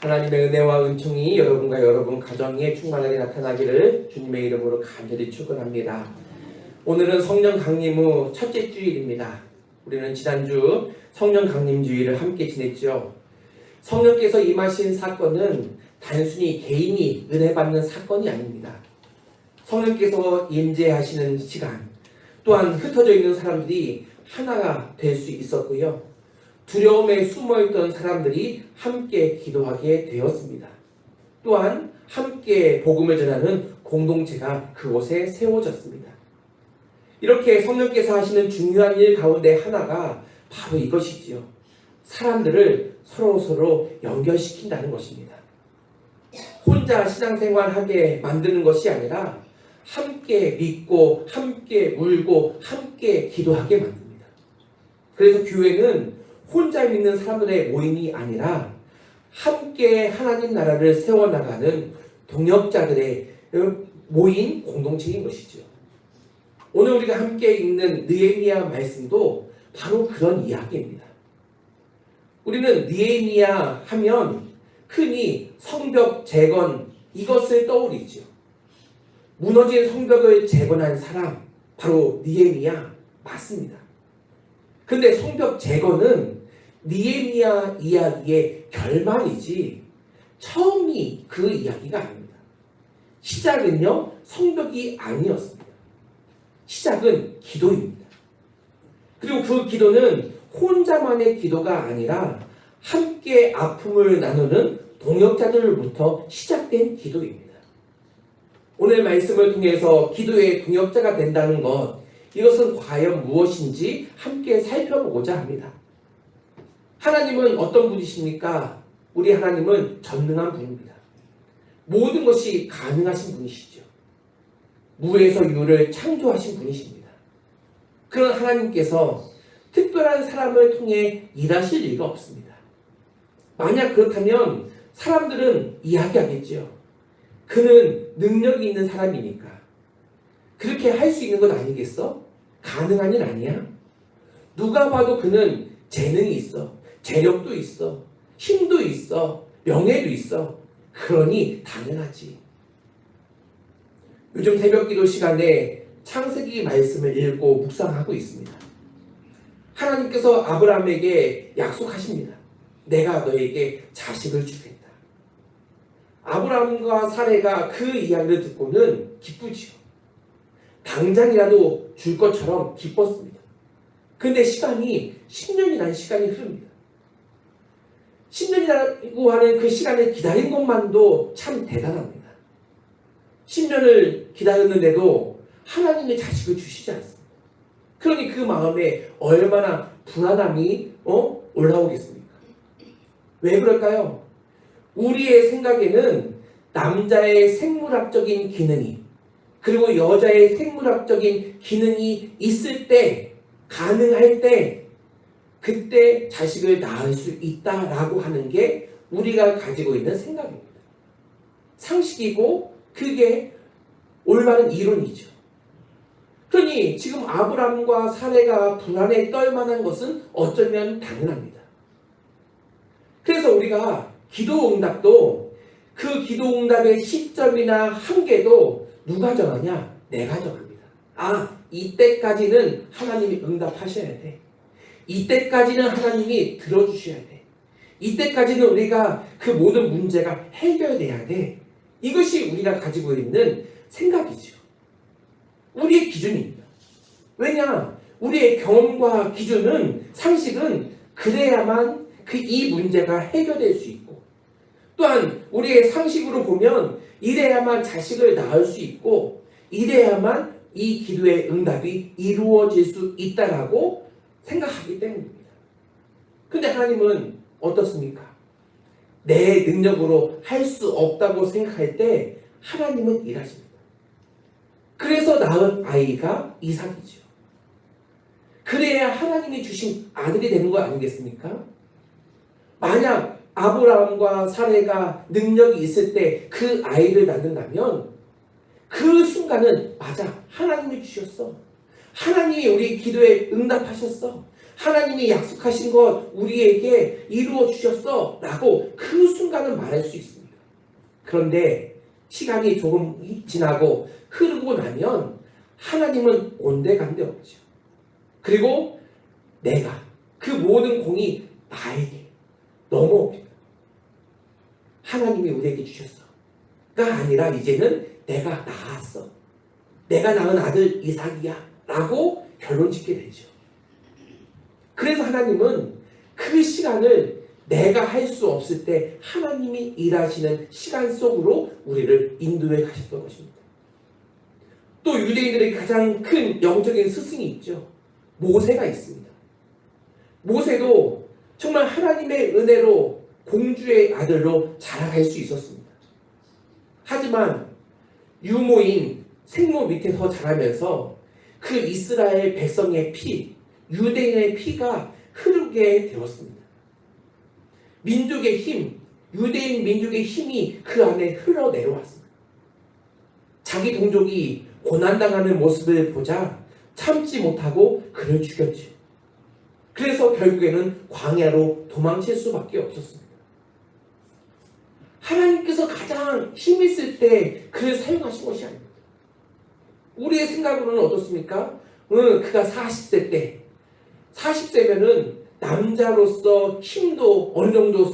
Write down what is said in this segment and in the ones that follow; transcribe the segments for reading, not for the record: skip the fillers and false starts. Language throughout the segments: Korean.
하나님의 은혜와 은총이 여러분과 여러분 가정에 충만하게 나타나기를 주님의 이름으로 간절히 축원합니다. 오늘은 성령 강림 후 첫째 주일입니다. 우리는 지난주 성령 강림 주일을 함께 지냈죠. 성령께서 임하신 사건은 단순히 개인이 은혜 받는 사건이 아닙니다. 성령께서 임재하시는 시간, 또한 흩어져 있는 사람들이 하나가 될 수 있었고요. 두려움에 숨어있던 사람들이 함께 기도하게 되었습니다. 또한 함께 복음을 전하는 공동체가 그곳에 세워졌습니다. 이렇게 성령께서 하시는 중요한 일 가운데 하나가 바로 이것이지요. 사람들을 서로 연결시킨다는 것입니다. 혼자 신앙생활하게 만드는 것이 아니라 함께 믿고 함께 울고 함께 기도하게 만듭니다. 그래서 교회는 혼자 믿는 사람들의 모임이 아니라 함께 하나님 나라를 세워나가는 동역자들의 모임 공동체인 것이죠. 오늘 우리가 함께 읽는 느헤미야 말씀도 바로 그런 이야기입니다. 우리는 느헤미야 하면 흔히 성벽 재건 이것을 떠올리죠. 무너진 성벽을 재건한 사람 바로 느헤미야 맞습니다. 근데 성벽 재건은 느헤미야 이야기의 결말이지 처음이 그 이야기가 아닙니다. 시작은요 성벽이 아니었습니다. 시작은 기도입니다. 그리고 그 기도는 혼자만의 기도가 아니라 함께 아픔을 나누는 동역자들로부터 시작된 기도입니다. 오늘 말씀을 통해서 기도의 동역자가 된다는 것, 이것은 과연 무엇인지 함께 살펴보고자 합니다. 하나님은 어떤 분이십니까? 우리 하나님은 전능한 분입니다. 모든 것이 가능하신 분이시죠. 무에서 유를 창조하신 분이십니다. 그런 하나님께서 특별한 사람을 통해 일하실 리가 없습니다. 만약 그렇다면 사람들은 이야기하겠죠. 그는 능력이 있는 사람이니까. 그렇게 할 수 있는 것 아니겠어? 가능한 일 아니야? 누가 봐도 그는 재능이 있어. 재력도 있어. 힘도 있어. 명예도 있어. 그러니 당연하지. 요즘 새벽기도 시간에 창세기 말씀을 읽고 묵상하고 있습니다. 하나님께서 아브라함에게 약속하십니다. 내가 너에게 자식을 주겠다. 아브라함과 사레가 그 이야기를 듣고는 기쁘지요. 당장이라도 줄 것처럼 기뻤습니다. 근데 시간이 10년이라는 시간이 흐릅니다. 10년이라고 하는 그 시간을 기다린 것만도 참 대단합니다. 10년을 기다렸는데도 하나님의 자식을 주시지 않습니다. 그러니 그 마음에 얼마나 불안함이 올라오겠습니까? 왜 그럴까요? 우리의 생각에는 남자의 생물학적인 기능이 그리고 여자의 생물학적인 기능이 있을 때, 가능할 때, 그때 자식을 낳을 수 있다라고 하는 게 우리가 가지고 있는 생각입니다. 상식이고 그게 올바른 이론이죠. 그러니 지금 아브라함과 사레가 불안에 떨만한 것은 어쩌면 당연합니다. 그래서 우리가 기도 응답도 그 기도 응답의 시점이나 한계도 누가 정하냐? 내가 정합니다. 이때까지는 하나님이 응답하셔야 돼. 이때까지는 하나님이 들어주셔야 돼. 이때까지는 우리가 그 모든 문제가 해결돼야 돼. 이것이 우리가 가지고 있는 생각이죠. 우리의 기준입니다. 왜냐? 우리의 경험과 기준은, 상식은 그래야만 이 문제가 해결될 수 있고, 또한 우리의 상식으로 보면 이래야만 자식을 낳을 수 있고 이래야만 이 기도의 응답이 이루어질 수 있다라고 생각하기 때문입니다. 근데 하나님은 어떻습니까? 내 능력으로 할 수 없다고 생각할 때 하나님은 일하십니다. 그래서 낳은 아이가 이삭이죠. 그래야 하나님이 주신 아들이 되는 거 아니겠습니까? 만약 아브라함과 사레가 능력이 있을 때 그 아이를 낳는다면 그 순간은 맞아, 하나님이 주셨어. 하나님이 우리 기도에 응답하셨어. 하나님이 약속하신 것 우리에게 이루어 주셨어. 라고 그 순간은 말할 수 있습니다. 그런데 시간이 조금 지나고 흐르고 나면 하나님은 온데간데 없죠. 그리고 내가 그 모든 공이 나에게 넘어옵니다. 하나님이 우리에게 주셨어가 아니라 이제는 내가 낳았어. 내가 낳은 아들 이삭이야. 라고 결론 짓게 되죠. 그래서 하나님은 그 시간을 내가 할 수 없을 때 하나님이 일하시는 시간 속으로 우리를 인도해 가셨던 것입니다. 또 유대인들에게 가장 큰 영적인 스승이 있죠. 모세가 있습니다. 모세도 정말 하나님의 은혜로 공주의 아들로 자라갈 수 있었습니다. 하지만 유모인 생모 밑에서 자라면서 그 이스라엘 백성의 피, 유대인의 피가 흐르게 되었습니다. 민족의 힘, 유대인 민족의 힘이 그 안에 흘러내려왔습니다. 자기 동족이 고난당하는 모습을 보자 참지 못하고 그를 죽였죠. 그래서 결국에는 광야로 도망칠 수밖에 없었습니다. 하나님께서 가장 힘있을 때 그를 사용하신 것이 아닙니다. 우리의 생각으로는 어떻습니까? 그가 40세 때 40세면은 남자로서 힘도 어느 정도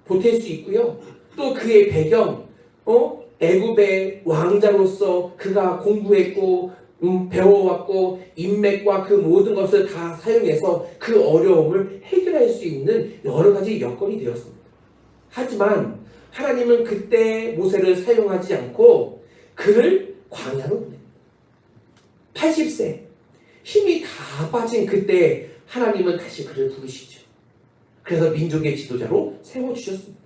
보탤 수 있고요. 또 그의 배경, 애굽의 왕자로서 그가 공부했고 배워왔고 인맥과 그 모든 것을 다 사용해서 그 어려움을 해결할 수 있는 여러 가지 여건이 되었습니다. 하지만 하나님은 그때 모세를 사용하지 않고 그를 광야로 보냅니다. 80세 힘이 다 빠진 그때 하나님은 다시 그를 부르시죠. 그래서 민족의 지도자로 세워주셨습니다.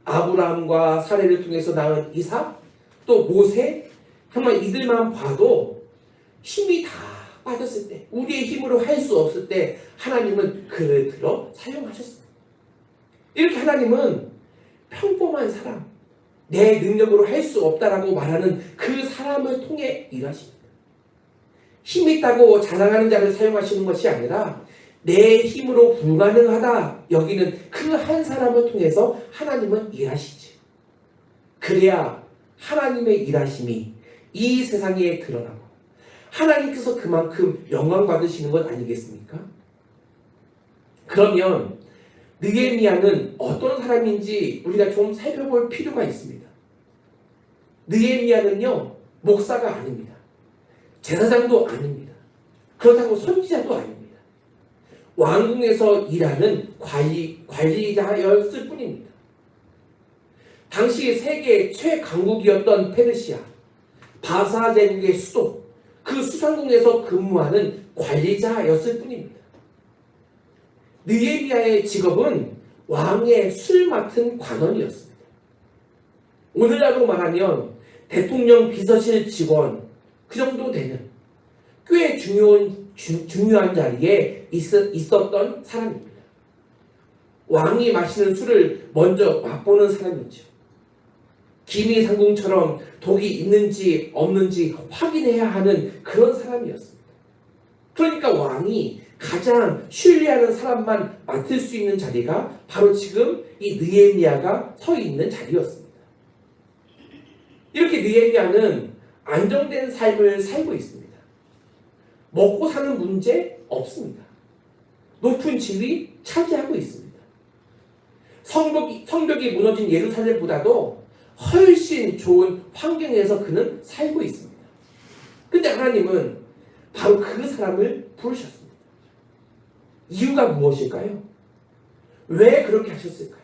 아브라함과 사레를 통해서 낳은 이삭, 또 모세, 정말 이들만 봐도 힘이 다 빠졌을 때, 우리의 힘으로 할 수 없을 때 하나님은 그를 들어 사용하셨습니다. 이렇게 하나님은 평범한 사람, 내 능력으로 할 수 없다라고 말하는 그 사람을 통해 일하십니다. 힘 있다고 자랑하는 자를 사용하시는 것이 아니라 내 힘으로 불가능하다 여기는 그 한 사람을 통해서 하나님은 일하시지. 그래야 하나님의 일하심이 이 세상에 드러나고 하나님께서 그만큼 영광 받으시는 것 아니겠습니까? 그러면 느헤미야는 어떤 사람인지 우리가 좀 살펴볼 필요가 있습니다. 느헤미야는요, 목사가 아닙니다. 제사장도 아닙니다. 그렇다고 선지자도 아닙니다. 왕궁에서 일하는 관리자였을 뿐입니다. 당시 세계 최강국이었던 페르시아, 바사 제국의 수도, 그 수상궁에서 근무하는 관리자였을 뿐입니다. 느헤미야의 직업은 왕의 술 맡은 관원이었습니다. 오늘날로 말하면 대통령 비서실 직원 그 정도 되는 꽤 중요한 자리에 있었던 사람입니다. 왕이 마시는 술을 먼저 맛보는 사람이죠. 기미상궁처럼 독이 있는지 없는지 확인해야 하는 그런 사람이었습니다. 그러니까 왕이 가장 신뢰하는 사람만 맡을 수 있는 자리가 바로 지금 이 느헤미야가 서 있는 자리였습니다. 이렇게 느헤미야는 안정된 삶을 살고 있습니다. 먹고 사는 문제 없습니다. 높은 지위 차지하고 있습니다. 성벽이 무너진 예루살렘보다도 훨씬 좋은 환경에서 그는 살고 있습니다. 근데 하나님은 바로 그 사람을 부르셨습니다. 이유가 무엇일까요? 왜 그렇게 하셨을까요?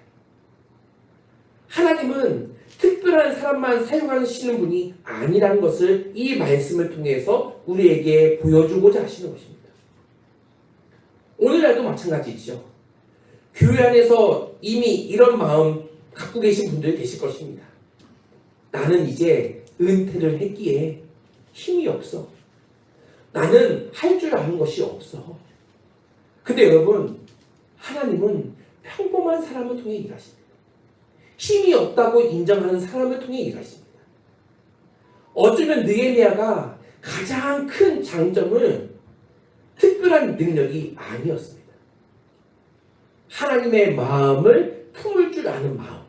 하나님은 특별한 사람만 사용하시는 분이 아니라는 것을 이 말씀을 통해서 우리에게 보여주고자 하시는 것입니다. 오늘날도 마찬가지죠. 교회 안에서 이미 이런 마음 갖고 계신 분들 계실 것입니다. 나는 이제 은퇴를 했기에 힘이 없어. 나는 할 줄 아는 것이 없어. 근데 여러분, 하나님은 평범한 사람을 통해 일하십니다. 힘이 없다고 인정하는 사람을 통해 일하십니다. 어쩌면 느헤미야가 가장 큰 장점은 특별한 능력이 아니었습니다. 하나님의 마음을 품을 줄 아는 마음.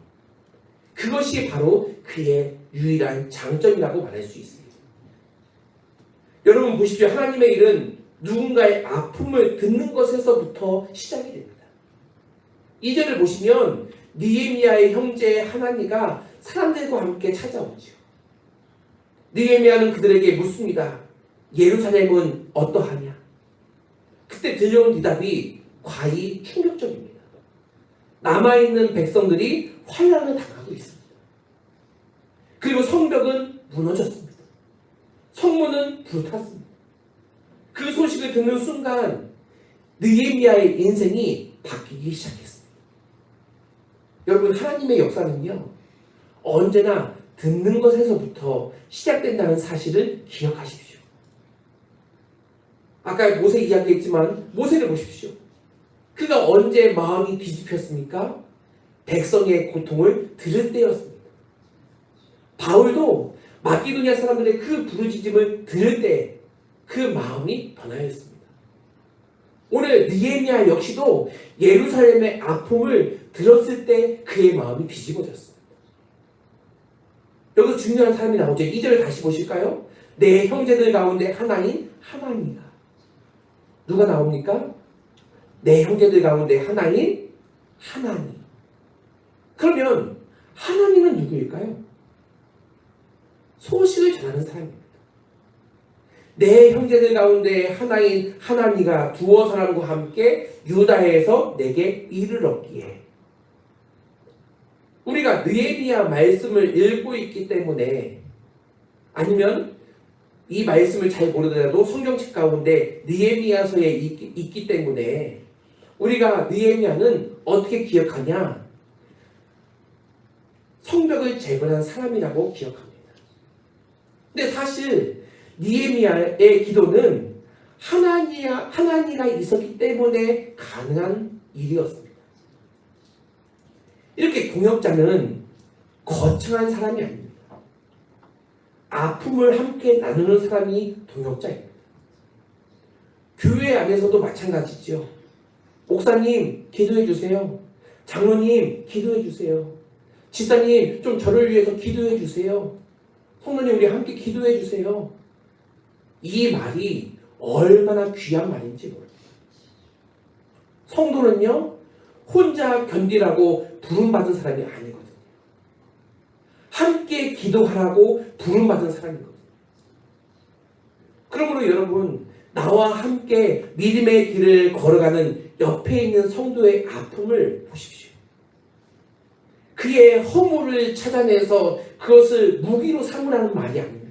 그것이 바로 그의 유일한 장점이라고 말할 수 있습니다. 여러분 보십시오. 하나님의 일은 누군가의 아픔을 듣는 것에서부터 시작이 됩니다. 2절을 보시면 느헤미야의 형제 하나니가 사람들과 함께 찾아오죠. 느헤미야는 그들에게 묻습니다. 예루살렘은 어떠하냐? 그때 들려온 대답이 과히 충격적입니다. 남아있는 백성들이 환난을 당하고 있습니다. 그리고 성벽은 무너졌습니다. 성문은 불탔습니다. 그 소식을 듣는 순간 느헤미야의 인생이 바뀌기 시작했습니다. 여러분, 하나님의 역사는요, 언제나 듣는 것에서부터 시작된다는 사실을 기억하십시오. 아까 모세 이야기했지만 모세를 보십시오. 그가 언제 마음이 뒤집혔습니까? 백성의 고통을 들을 때였습니다. 바울도 마게도냐 사람들의 그 부르짖음을 들을 때 그 마음이 변화했습니다. 오늘 느헤미야 역시도 예루살렘의 아픔을 들었을 때 그의 마음이 뒤집어졌습니다. 여기서 중요한 사람이 나오죠. 2절을 다시 보실까요? 내 형제들 가운데 하나인 하나니가. 누가 나옵니까? 내 형제들 가운데 하나인 하나니. 그러면 하나님은 누구일까요? 소식을 전하는 사람입니다. 내 형제들 가운데 하나인 하나니가 두어 사람과 함께 유다에서 내게 일을 얻기에. 우리가 느헤미야 말씀을 읽고 있기 때문에, 아니면 이 말씀을 잘 모르더라도 성경책 가운데 느헤미야서에 있기 때문에 우리가 느헤미야는 어떻게 기억하냐? 성벽을 재건한 사람이라고 기억합니다. 근데 사실 느헤미야의 기도는 하나니가 있었기 때문에 가능한 일이었습니다. 이렇게 동역자는 거창한 사람이 아닙니다. 아픔을 함께 나누는 사람이 동역자입니다. 교회 안에서도 마찬가지죠. 목사님 기도해 주세요. 장로님 기도해 주세요. 지사님 좀 저를 위해서 기도해 주세요. 성도님 우리 함께 기도해 주세요. 이 말이 얼마나 귀한 말인지 모릅니다. 성도는요, 혼자 견디라고 부름받은 사람이 아니거든요. 함께 기도하라고 부름받은 사람이거든요. 그러므로 여러분, 나와 함께 믿음의 길을 걸어가는 옆에 있는 성도의 아픔을 보십시오. 그의 허물을 찾아내서 그것을 무기로 삼으라는 말이 아닙니다.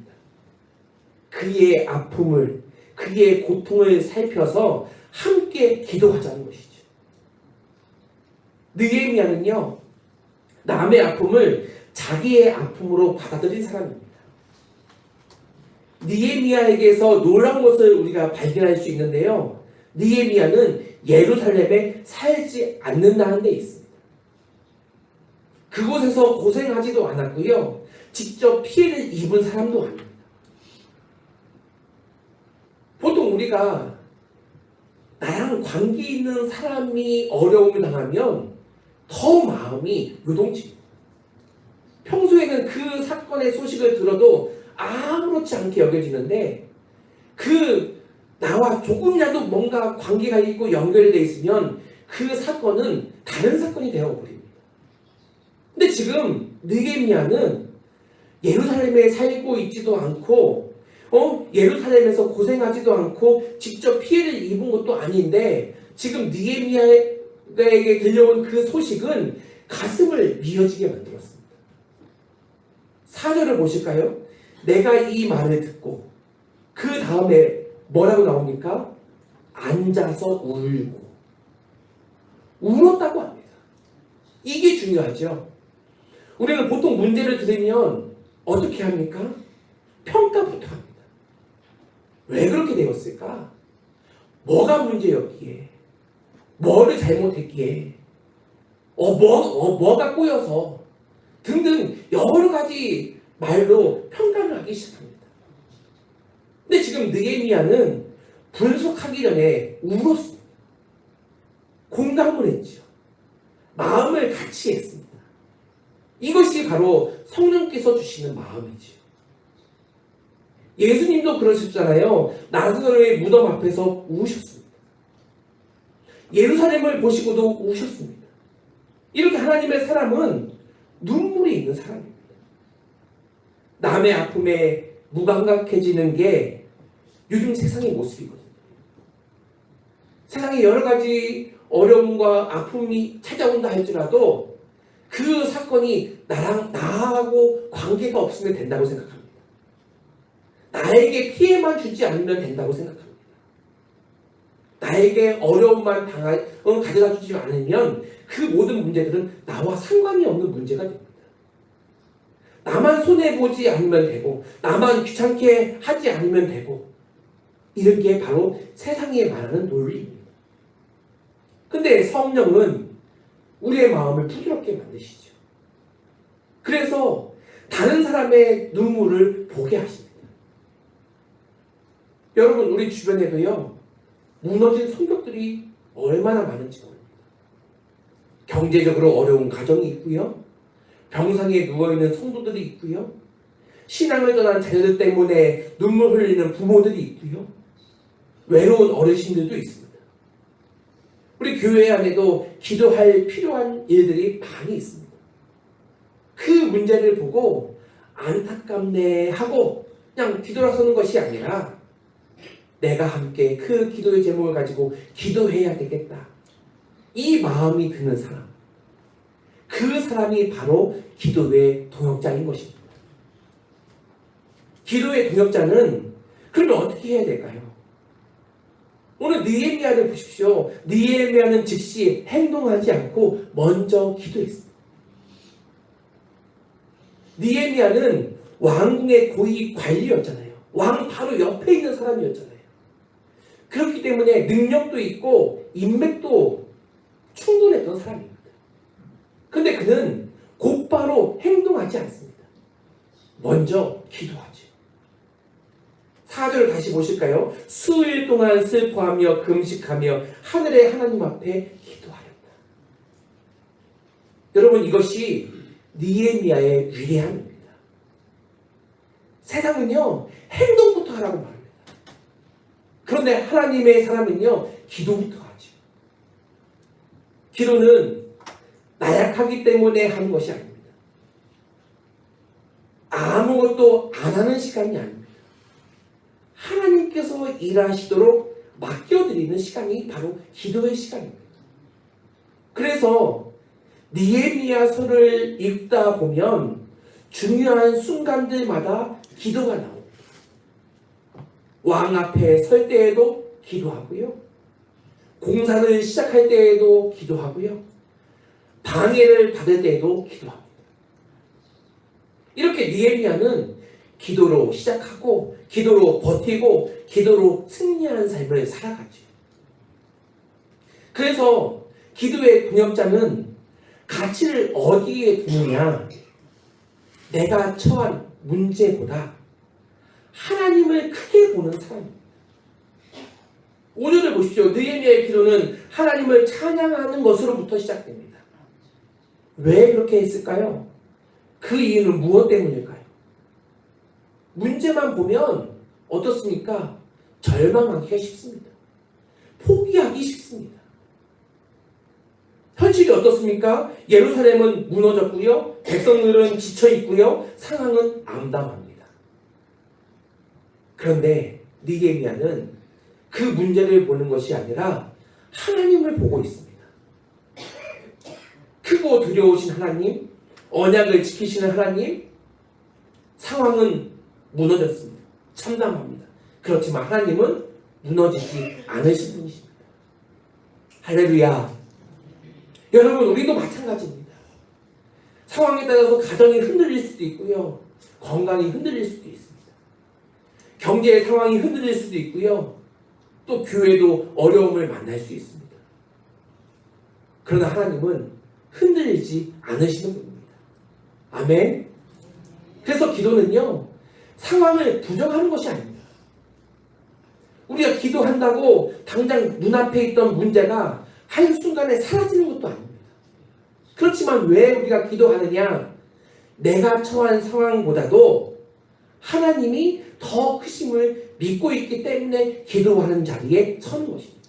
그의 아픔을, 그의 고통을 살펴서 함께 기도하자는 것이죠. 느헤미야는요, 남의 아픔을 자기의 아픔으로 받아들인 사람입니다. 느헤미야에게서 놀라운 것을 우리가 발견할 수 있는데요. 느헤미야는 예루살렘에 살지 않는다는 데 있습니다. 그곳에서 고생하지도 않았고요. 직접 피해를 입은 사람도 아닙니다. 보통 우리가 나랑 관계 있는 사람이 어려움을 당하면 더 마음이 요동칩니다. 평소에는 그 사건의 소식을 들어도 아무렇지 않게 여겨지는데 나와 조금이라도 뭔가 관계가 있고 연결이 되어 있으면 그 사건은 다른 사건이 되어버립니다. 근데 지금 느헤미야는 예루살렘에 살고 있지도 않고 예루살렘에서 고생하지도 않고 직접 피해를 입은 것도 아닌데 지금 느헤미야에게 들려온 그 소식은 가슴을 미어지게 만들었습니다. 4절을 보실까요? 내가 이 말을 듣고 그 다음에 뭐라고 나옵니까? 앉아서 울고 울었다고 합니다. 이게 중요하죠. 우리는 보통 문제를 들으면 어떻게 합니까? 평가부터 합니다. 왜 그렇게 되었을까? 뭐가 문제였기에? 뭐를 잘못했기에? 뭐가 꼬여서? 등등 여러 가지 말로 평가를 하기 시작합니다. 근데 지금 느헤미야는 분석하기 전에 울었습니다. 공감을 했죠. 마음을 같이 했습니다. 이것이 바로 성령께서 주시는 마음이죠. 예수님도 그러셨잖아요. 나사로의 무덤 앞에서 우셨습니다. 예루살렘을 보시고도 우셨습니다. 이렇게 하나님의 사람은 눈물이 있는 사람입니다. 남의 아픔에 무감각해지는 게 요즘 세상의 모습이거든요. 세상에 여러 가지 어려움과 아픔이 찾아온다 할지라도 그 사건이 나하고 관계가 없으면 된다고 생각합니다. 나에게 피해만 주지 않으면 된다고 생각합니다. 나에게 어려움만 가져다 주지 않으면 그 모든 문제들은 나와 상관이 없는 문제가 됩니다. 나만 손해보지 않으면 되고 나만 귀찮게 하지 않으면 되고 이런 게 바로 세상에 말하는 논리입니다. 근데 성령은 우리의 마음을 부드럽게 만드시죠. 그래서 다른 사람의 눈물을 보게 하십니다. 여러분 우리 주변에도요 무너진 성격들이 얼마나 많은지 모릅니다. 경제적으로 어려운 가정이 있고요. 병상에 누워있는 성도들이 있고요. 신앙을 떠난 자녀들 때문에 눈물 흘리는 부모들이 있고요. 외로운 어르신들도 있습니다. 우리 교회 안에도 기도할 필요한 일들이 많이 있습니다. 그 문제를 보고 안타깝네 하고 그냥 뒤돌아서는 것이 아니라 내가 함께 그 기도의 제목을 가지고 기도해야 되겠다. 이 마음이 드는 사람. 그 사람이 바로 기도의 동역자인 것입니다. 기도의 동역자는 그러면 어떻게 해야 될까요? 오늘 느헤미야를 보십시오. 느헤미야는 즉시 행동하지 않고 먼저 기도했습니다. 느헤미야는 왕궁의 고위 관리였잖아요. 왕 바로 옆에 있는 사람이었잖아요. 그렇기 때문에 능력도 있고 인맥도 충분했던 사람입니다. 근데 그는 곧바로 행동하지 않습니다. 먼저 기도하죠. 4절을 다시 보실까요? 수일 동안 슬퍼하며 금식하며 하늘의 하나님 앞에 기도하였다. 여러분 이것이 느헤미야의 위대함입니다. 세상은요 행동부터 하라고 말합니다. 그런데 하나님의 사람은요 기도부터 하죠. 기도는 나약하기 때문에 하는 것이 아닙니다. 아무것도 안 하는 시간이 아닙니다. 하나님께서 일하시도록 맡겨드리는 시간이 바로 기도의 시간입니다. 그래서 느헤미야서를 읽다 보면 중요한 순간들마다 기도가 나옵니다. 왕 앞에 설 때에도 기도하고요. 공사를 시작할 때에도 기도하고요. 방해를 받을 때에도 기도합니다. 이렇게 느헤미야는 기도로 시작하고 기도로 버티고 기도로 승리하는 삶을 살아가죠. 그래서 기도의 동역자는 가치를 어디에 두느냐, 내가 처한 문제보다 하나님을 크게 보는 사람입니다. 5절을 보십시오. 느헤미야의 기도는 하나님을 찬양하는 것으로부터 시작됩니다. 왜 그렇게 했을까요? 그 이유는 무엇 때문일까요? 문제만 보면 어떻습니까? 절망하기가 쉽습니다. 포기하기 쉽습니다. 현실이 어떻습니까? 예루살렘은 무너졌고요. 백성들은 지쳐있고요. 상황은 암담합니다. 그런데 느헤미야는 그 문제를 보는 것이 아니라 하나님을 보고 있습니다. 크고 두려우신 하나님, 언약을 지키시는 하나님, 상황은 무너졌습니다. 참담합니다. 그렇지만 하나님은 무너지지 않으신 분이십니다. 할렐루야. 여러분 우리도 마찬가지입니다. 상황에 따라서 가정이 흔들릴 수도 있고요. 건강이 흔들릴 수도 있습니다. 경제의 상황이 흔들릴 수도 있고요. 또 교회도 어려움을 만날 수 있습니다. 그러나 하나님은 흔들리지 않으시는 분입니다. 아멘. 그래서 기도는요 상황을 부정하는 것이 아닙니다. 우리가 기도한다고 당장 눈앞에 있던 문제가 한순간에 사라지는 것도 아닙니다. 그렇지만 왜 우리가 기도하느냐? 내가 처한 상황보다도 하나님이 더 크심을 믿고 있기 때문에 기도하는 자리에 서는 것입니다.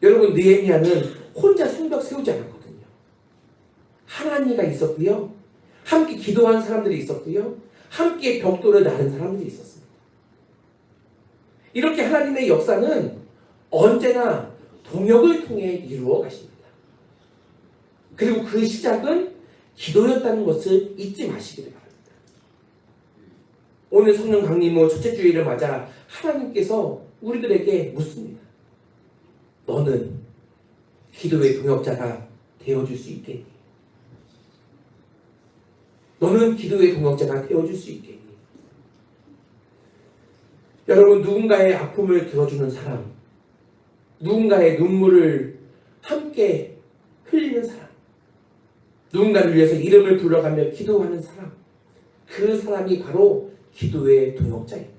여러분, 느헤미야는 혼자 성벽 세우지 않았거든요. 하나님과 있었고요. 함께 기도한 사람들이 있었고요. 함께 벽돌을 나른 사람들이 있었습니다. 이렇게 하나님의 역사는 언제나 동역을 통해 이루어 가십니다. 그리고 그 시작은 기도였다는 것을 잊지 마시기를 바랍니다. 오늘 성령 강림호 첫째 주일을 맞아 하나님께서 우리들에게 묻습니다. 너는 기도의 동역자가 되어줄 수 있겠니? 너는 기도의 동역자가 되어줄 수 있겠니? 여러분, 누군가의 아픔을 들어주는 사람, 누군가의 눈물을 함께 흘리는 사람, 누군가를 위해서 이름을 불러가며 기도하는 사람, 그 사람이 바로 기도의 동역자입니다.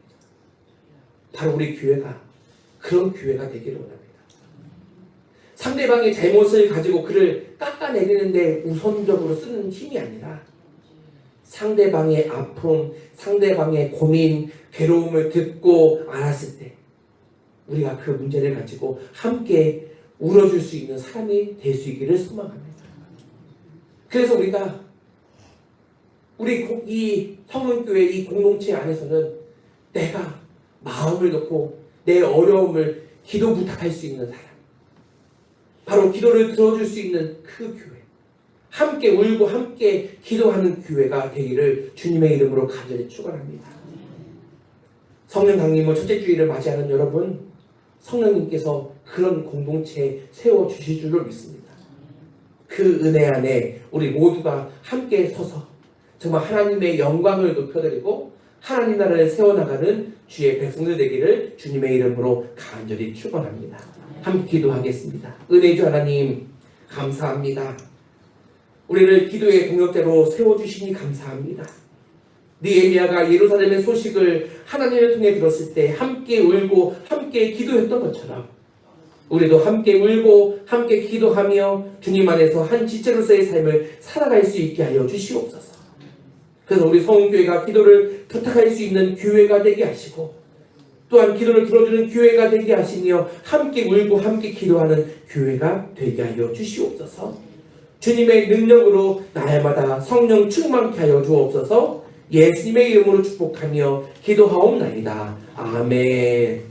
바로 우리 교회가 그런 교회가 되기를 원합니다. 상대방의 잘못을 가지고 그를 깎아내리는데 우선적으로 쓰는 힘이 아니라 상대방의 아픔, 상대방의 고민, 괴로움을 듣고 알았을 때 우리가 그 문제를 가지고 함께 울어줄 수 있는 사람이 될 수 있기를 소망합니다. 그래서 우리가 우리 이 성은교회 이 공동체 안에서는 내가 마음을 놓고 내 어려움을 기도 부탁할 수 있는 사람, 바로 기도를 들어줄 수 있는 그 교회, 함께 울고 함께 기도하는 교회가 되기를 주님의 이름으로 간절히 축원합니다. 성령 강림호 첫째 주일을 맞이하는 여러분, 성령님께서 그런 공동체 세워주실 줄로 믿습니다. 그 은혜 안에 우리 모두가 함께 서서 정말 하나님의 영광을 높여드리고 하나님 나라를 세워나가는 주의 백성들 되기를 주님의 이름으로 간절히 축원합니다. 함께 기도하겠습니다. 은혜주 하나님, 감사합니다. 우리를 기도의 동역자로 세워주시니 감사합니다. 느헤미야가 예루살렘의 소식을 하나님을 통해 들었을 때 함께 울고 함께 기도했던 것처럼 우리도 함께 울고 함께 기도하며 주님 안에서 한 지체로서의 삶을 살아갈 수 있게 하여 주시옵소서. 그래서 우리 성은교회가 기도를 부탁할 수 있는 교회가 되게 하시고 또한 기도를 들어주는 교회가 되게 하시며 함께 울고 함께 기도하는 교회가 되게 하여 주시옵소서. 주님의 능력으로 날마다 성령 충만케 하여 주옵소서. 예수님의 이름으로 축복하며 기도하옵나이다. 아멘.